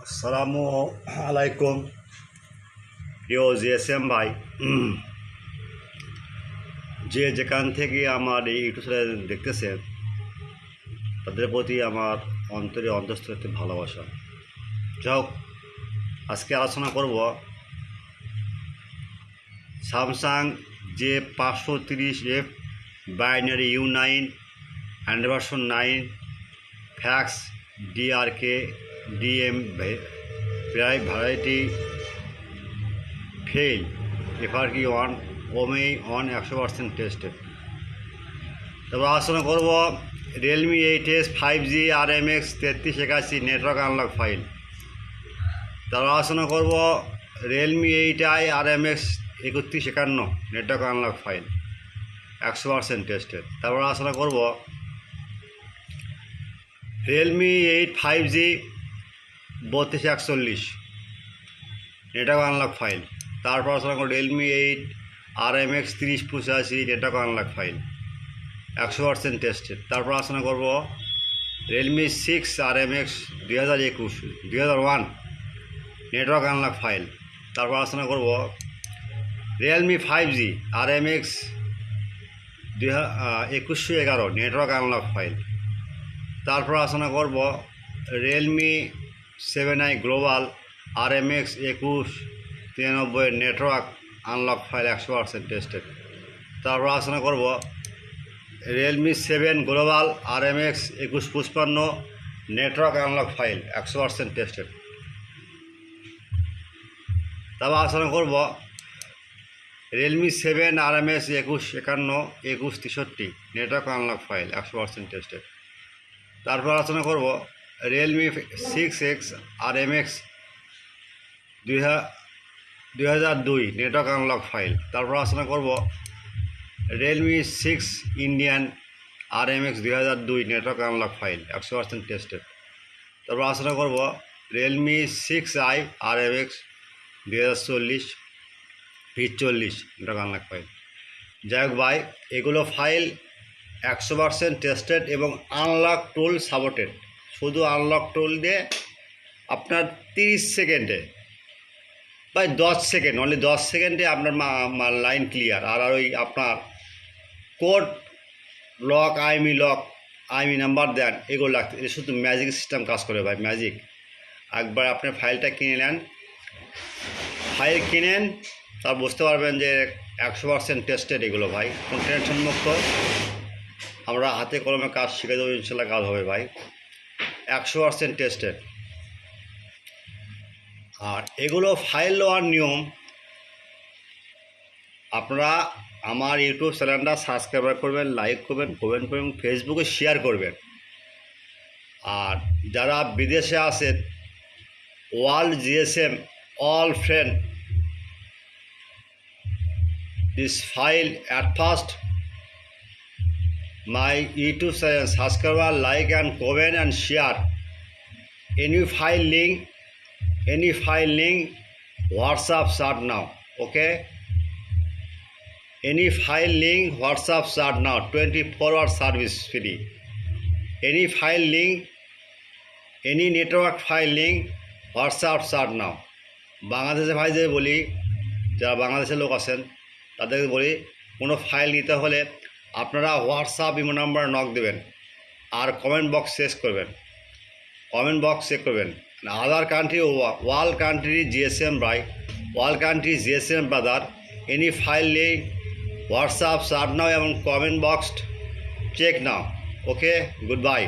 আসসালামু আলাইকুম প্রিয় জিএসএম ভাই, যে যেখান থেকে আমার এই ইউটিউব চ্যানেল দেখতেছেন তাদের প্রতি আমার অন্তস্থ একটি ভালোবাসা। যাই হোক, আজকে আলোচনা করব স্যামসাং যে 530F binary U9 Android 9 fax DRK DM variety fail FRK1 ওমেই অন 100% টেস্টেড। তারপর আলোচনা করব Realme 8S 5G RMX2151 network unlock file. তারপর আলোচনা করব Realme 8i RMX2151 network unlock file 100% tested. তারপর আলোচনা করব Realme 8 5G 3241 network unlock file. তারপর আলোচনা করব Realme 8 RMX3085 network unlock file 100% tested. তারপর আলোচনা করব Realme 6 RMX 2001 network unlock file. তারপর আলোচনা করব Realme 5G RMX 2111 network unlock file. তারপর আলোচনা করব Realme 7i global RMX 2193 network unlock file 100% tested. তারপর আলোচনা করব Realme 7 global RMX 2155 network unlock file 100% tested. তারপর আলোচনা করব Realme 7 RMX 2153 network unlock file 100% tested. তারপর আলোচনা করব Realme 6X RMX 2002 network unlock file. তারপর আলোচনা করব Realme 6 Indian RMX 2002 network unlock file 100% tested. তারপর আলোচনা করব Realme 6i RMX 2040 40 network unlock file. যাই হোক ভাই, এগুলো ফাইল 100% টেস্টেড এবং আনলক টুল সাপোর্টেড। শুধু আনলক টুল দিয়ে আপনার 30 সেকেন্ডে বা 10 সেকেন্ড, অনলি 10 সেকেন্ডে আপনার লাইন ক্লিয়ার। আর ওই আপনার কোড লক আইমি নাম্বার দেন, এগুলো লাগতে এটা শুধু ম্যাজিক সিস্টেম কাজ করে ভাই, ম্যাজিক। একবার আপনি ফাইলটা কিনে নেন, ফাইল কিনেন, তার বুঝতে পারবেন যে 100% টেস্টেড এগুলো ভাই। কোন টেনশন মুক্ত, আমরা হাতে কলমে কাজ শিখে দেবো, ইনশাল্লাহ কাজ হবে ভাই। 100% টেস্টেড। আর এগুলো ফাইল নেওয়ার নিয়ম, আপনারা আমার ইউটিউব চ্যানেলটা সাবস্ক্রাইব করবেন, লাইক করবেন, কমেন্ট করবেন, ফেসবুকে শেয়ার করবেন। আর যারা বিদেশে আছেন, world GSM all friend this file at first my YouTube channel, subscribe, like and comment and share. Any file link WhatsApp chat now, okay? Any file link WhatsApp chat now, 24-hour service free. Any file link, any network file link WhatsApp chat now. বাংলাদেশে ভাইদের বলি, যারা বাংলাদেশের লোক আছেন তাদেরকে বলি, কোনো ফাইল নিতে হলে আপনারা হোয়াটসঅ্যাপ ইমো নাম্বার নক দেবেন আর কমেন্ট বক্স চেক করবেন, other country world country GSM ভাই, world country GSM brother, any file নেই হোয়াটসঅ্যাপ সার্চ নাও এবং comment box check now, okay, good by.